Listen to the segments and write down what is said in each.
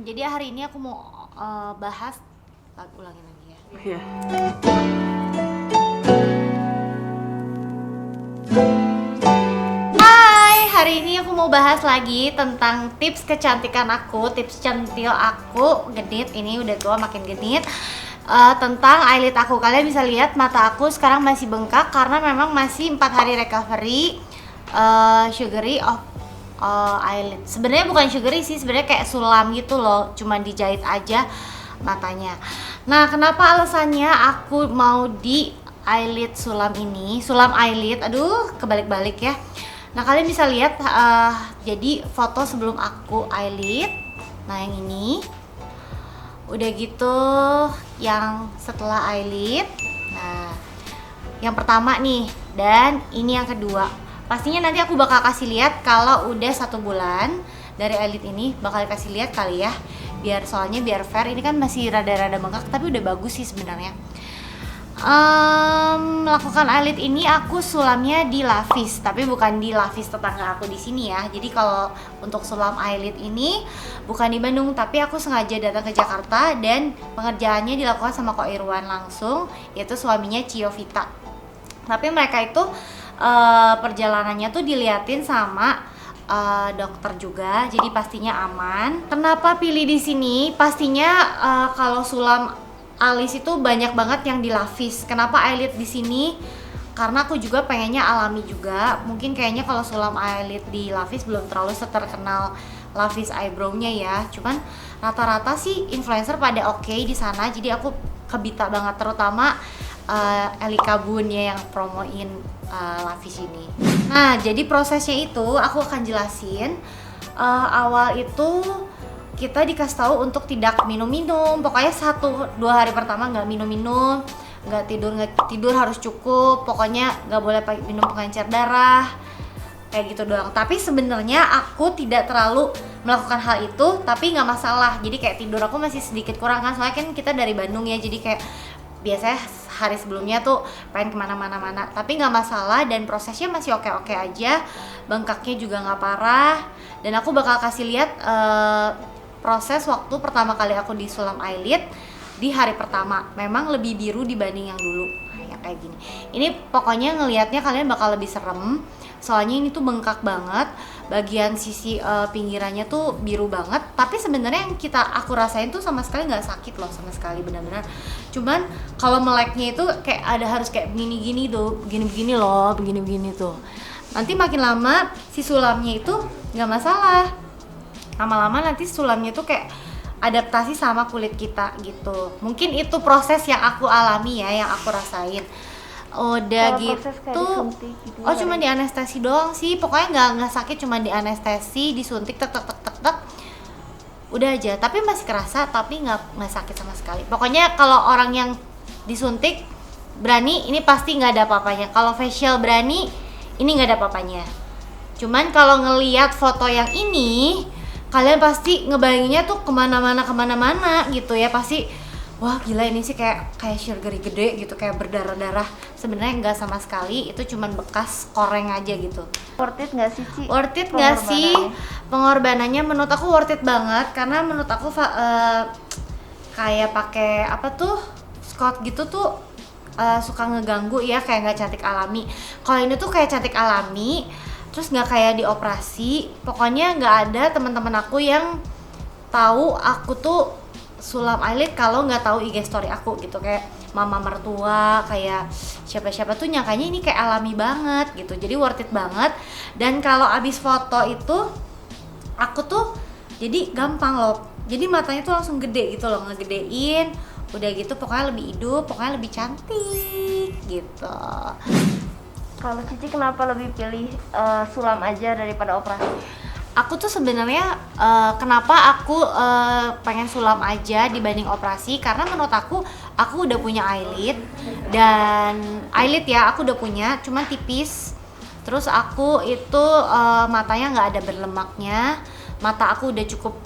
Jadi hari ini aku mau bahas, ulangin lagi ya. Iya. Hai, hari ini aku mau bahas lagi tentang tips kecantikan aku, tips centil aku, genit. Ini udah tua makin genit. Tentang eyelid aku, kalian bisa lihat mata aku sekarang masih bengkak karena memang masih 4 hari recovery sugary of eyelid. Sebenarnya bukan sugary sih, sebenarnya kayak sulam gitu loh, cuman dijahit aja matanya. Nah, kenapa alasannya aku mau di eyelid sulam ini, sulam eyelid, aduh kebalik-balik ya. Nah, kalian bisa lihat jadi foto sebelum aku eyelid. Nah, yang ini. Udah gitu yang setelah eyelid. Nah, yang pertama nih, dan ini yang kedua. Pastinya nanti aku bakal kasih lihat kalau udah 1 bulan dari eyelid ini, bakal kasih lihat kali ya, soalnya biar fair. Ini kan masih rada-rada bengkak tapi udah bagus sih sebenarnya. Melakukan eyelid ini aku sulamnya di Lavis, tapi bukan di Lavis tetangga aku di sini ya. Jadi kalau untuk sulam eyelid ini bukan di Bandung, tapi aku sengaja datang ke Jakarta dan pengerjaannya dilakukan sama Ko Irwan langsung, yaitu suaminya Ciovita. Tapi mereka itu perjalanannya tuh diliatin sama dokter juga, jadi pastinya aman. Kenapa pilih di sini? Pastinya kalau sulam alis itu banyak banget yang di Lavis. Kenapa eyelid di sini? Karena aku juga pengennya alami juga. Mungkin kayaknya kalau sulam eyelid di Lavis belum terlalu terkenal Lavis eyebrow-nya ya. Cuman rata-rata sih influencer pada oke di sana. Jadi aku kebita banget, terutama Elika Bun ya yang promoin Lavis ini. Nah, jadi prosesnya itu aku akan jelasin. Awal itu kita dikasih tahu untuk tidak minum-minum. Pokoknya 1-2 hari pertama nggak minum-minum, nggak tidur harus cukup. Pokoknya nggak boleh minum pengencer darah, kayak gitu doang. Tapi sebenarnya aku tidak terlalu melakukan hal itu, tapi nggak masalah. Jadi kayak tidur aku masih sedikit kurang kan, soalnya kan kita dari Bandung ya. Jadi kayak biasanya hari sebelumnya tuh pengen kemana-mana, tapi nggak masalah dan prosesnya masih oke-oke aja. Bengkaknya juga nggak parah. Dan aku bakal kasih lihat proses waktu pertama kali aku disulam eyelid di hari pertama. Memang lebih biru dibanding yang dulu. Nah, yang kayak gini. Ini pokoknya ngelihatnya kalian bakal lebih serem. Soalnya ini tuh bengkak banget. Bagian sisi pinggirannya tuh biru banget. Tapi sebenarnya yang aku rasain tuh sama sekali nggak sakit loh, sama sekali benar-benar. Cuman kalau meleknya itu kayak harus kayak begini-gini tuh, begini-begini loh, begini-begini tuh. Nanti makin lama si sulamnya itu nggak masalah. Lama-lama nanti sulamnya tuh kayak adaptasi sama kulit kita gitu. Mungkin itu proses yang aku alami ya, yang aku rasain. Udah gitu. Gitu oh, cuma di anestesi doang sih. Pokoknya nggak sakit, cuma di anestesi, disuntik tek tek tek tek tek. Udah aja, tapi masih kerasa, tapi nggak sakit sama sekali. Pokoknya kalau orang yang disuntik berani, ini pasti nggak ada apa-apanya. Kalau facial berani, ini nggak ada apa-apanya. Cuman kalau ngelihat foto yang ini, kalian pasti ngebayanginnya tuh kemana-mana gitu ya. Pasti wah gila, ini sih kayak sugary gede gitu, kayak berdarah-darah. Sebenarnya nggak sama sekali, itu cuman bekas koreng aja gitu. Worth it nggak sih, Ci? Worth it nggak sih? Pengorbanannya menurut aku worth it banget, karena menurut aku kayak pakai apa tuh Scott gitu tuh suka ngeganggu ya, kayak nggak cantik alami. Kalau ini tuh kayak cantik alami, terus nggak kayak dioperasi. Pokoknya nggak ada teman-teman aku yang tahu aku tuh sulam eyelid kalau nggak tahu IG story aku gitu. Kayak mama mertua, kayak siapa-siapa tuh nyangkanya ini kayak alami banget gitu. Jadi worth it banget. Dan kalau abis foto itu aku tuh jadi gampang loh, jadi matanya tuh langsung gede gitu loh, ngegedein. Udah gitu pokoknya lebih hidup, pokoknya lebih cantik gitu. Kalau Cici kenapa lebih pilih sulam aja daripada operasi? Aku tuh sebenarnya kenapa aku pengen sulam aja dibanding operasi, karena menurut aku udah punya eyelid. Dan eyelid ya aku udah punya, cuman tipis. Terus aku itu matanya nggak ada berlemaknya. Mata aku udah cukup,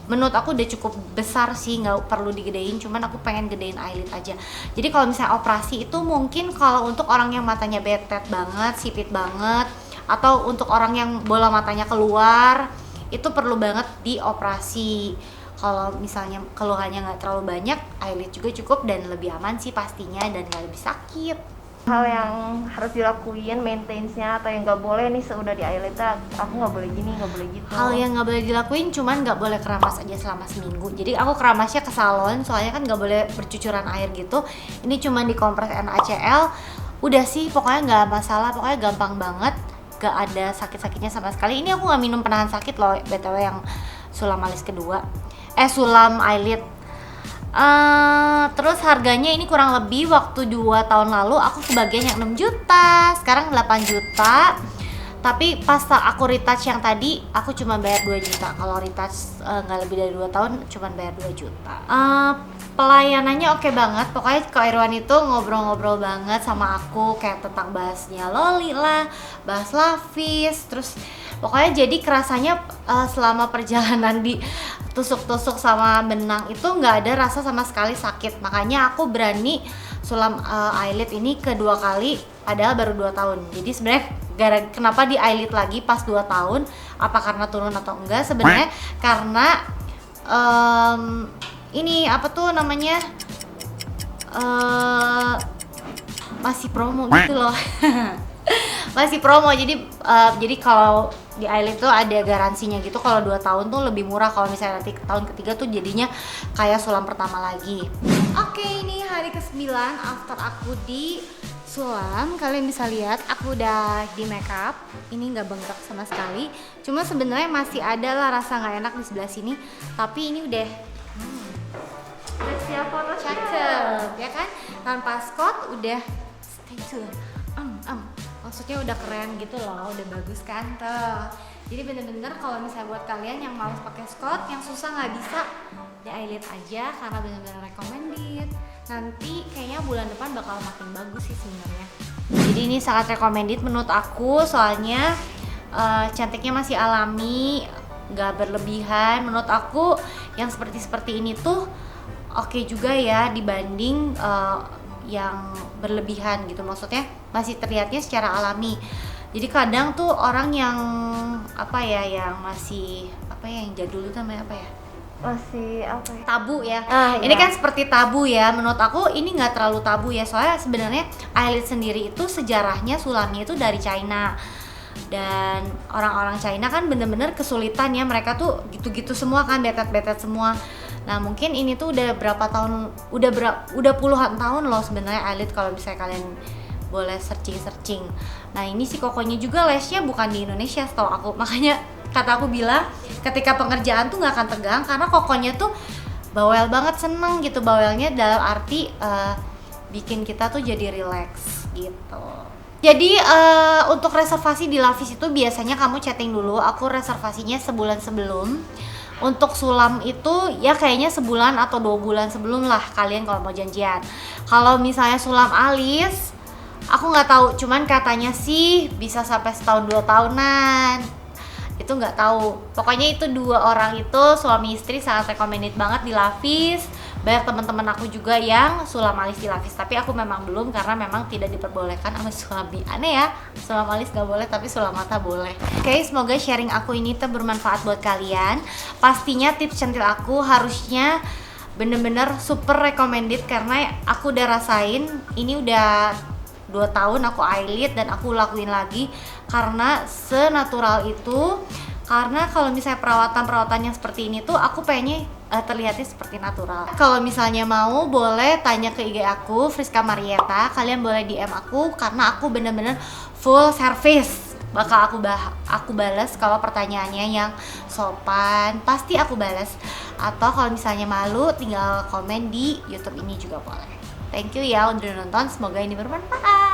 menurut aku udah cukup besar sih, nggak perlu digedein. Cuman aku pengen gedein eyelid aja. Jadi kalau misalnya operasi itu mungkin kalau untuk orang yang matanya betet banget, sipit banget, atau untuk orang yang bola matanya keluar, itu perlu banget dioperasi. Kalau misalnya keluhannya nggak terlalu banyak, eyelid juga cukup dan lebih aman sih pastinya dan nggak lebih sakit. Hal yang harus dilakuin, maintenance-nya atau yang nggak boleh nih seudah di eyelid, aku nggak boleh gini, nggak boleh gitu. Hal yang nggak boleh dilakuin cuman nggak boleh keramas aja selama seminggu. Jadi aku keramasnya ke salon, soalnya kan nggak boleh bercucuran air gitu. Ini cuman dikompres NaCl. Udah sih, pokoknya nggak masalah, pokoknya gampang banget, nggak ada sakit-sakitnya sama sekali. Ini aku nggak minum penahan sakit loh, BTW yang sulam alis kedua. Sulam eyelid. Terus harganya ini kurang lebih waktu 2 tahun lalu aku kebagian yang 6 juta, sekarang 8 juta. Tapi pas aku retouch yang tadi aku cuma bayar 2 juta. Kalau retouch nggak lebih dari 2 tahun cuma bayar 2 juta. Pelayanannya oke banget. Pokoknya Kak Irwan itu ngobrol-ngobrol banget sama aku kayak tentang bahasnya Loli lah, bahas Lavis, terus pokoknya jadi kerasanya selama perjalanan di tusuk-tusuk sama benang itu nggak ada rasa sama sekali sakit. Makanya aku berani sulam eyelid ini kedua kali padahal baru 2 tahun. Jadi sebenarnya kenapa di eyelid lagi pas 2 tahun, apa karena turun atau enggak? Sebenarnya karena ini apa tuh namanya, masih promo gitu loh. Masih promo, jadi kalau di eyelid tuh ada garansinya gitu. Kalau 2 tahun tuh lebih murah, kalau misalnya nanti tahun ketiga tuh jadinya kayak sulam pertama lagi. Oke, ini hari ke-9 after aku di sulam. Kalian bisa lihat aku udah di makeup. Ini nggak bengkak sama sekali. Cuma sebenarnya masih ada lah rasa nggak enak di sebelah sini. Tapi ini udah Siap foto cakep, ya kan? Tanpa skot udah stay tune. Maksudnya udah keren gitu loh, udah bagus kan tuh. Jadi bener-bener kalau misalnya buat kalian yang males pakai skot, yang susah nggak bisa, di eyelid aja karena bener-bener recommended. Nanti kayaknya bulan depan bakal makin bagus sih sebenarnya. Jadi ini sangat recommended menurut aku, soalnya cantiknya masih alami, nggak berlebihan. Menurut aku yang seperti ini tuh oke juga ya dibanding yang berlebihan gitu, maksudnya masih terlihatnya secara alami. Jadi kadang tuh orang yang yang masih yang jadul itu namanya masih tabu ya. Iya. Ini kan seperti tabu ya. Menurut aku ini nggak terlalu tabu ya, soalnya sebenarnya eyelid sendiri itu sejarahnya sulamnya itu dari China. Dan orang-orang China kan bener-bener kesulitan ya, mereka tuh gitu-gitu semua kan, betet-betet semua. Nah mungkin ini tuh udah berapa tahun, udah puluhan tahun loh sebenarnya eyelid, kalau misalnya kalian boleh searching. Nah ini si kokonya juga lesnya bukan di Indonesia setahu aku, makanya kata aku bilang ketika pengerjaan tuh nggak akan tegang karena kokonya tuh bawel banget, seneng gitu. Bawelnya dalam arti bikin kita tuh jadi relax gitu. Jadi untuk reservasi di Lavis itu biasanya kamu chatting dulu, aku reservasinya sebulan sebelum. Untuk sulam itu ya kayaknya sebulan atau 2 bulan sebelum lah kalian kalau mau janjian. Kalau misalnya sulam alis, aku nggak tahu, cuman katanya sih bisa sampai setahun 2 tahunan. Itu nggak tahu. Pokoknya itu 2 orang itu suami istri sangat recommended banget di Lavis. Banyak teman-teman aku juga yang sulam alis di Lavis, tapi aku memang belum karena memang tidak diperbolehkan sama suami. Aneh ya, sulam alis nggak boleh tapi sulam mata boleh. Oke, semoga sharing aku ini tuh bermanfaat buat kalian. Pastinya tips centil aku harusnya bener-bener super recommended karena aku udah rasain. Ini udah 2 tahun aku eyelid dan aku lakuin lagi karena senatural itu. Karena kalau misalnya perawatan yang seperti ini tuh aku pengennya terlihatnya seperti natural. Kalau misalnya mau boleh tanya ke IG aku Friska Marieta, kalian boleh DM aku karena aku bener-bener full service. Bakal aku balas kalau pertanyaannya yang sopan, pasti aku balas. Atau kalau misalnya malu tinggal komen di YouTube ini juga boleh. Thank you ya udah nonton, semoga ini bermanfaat.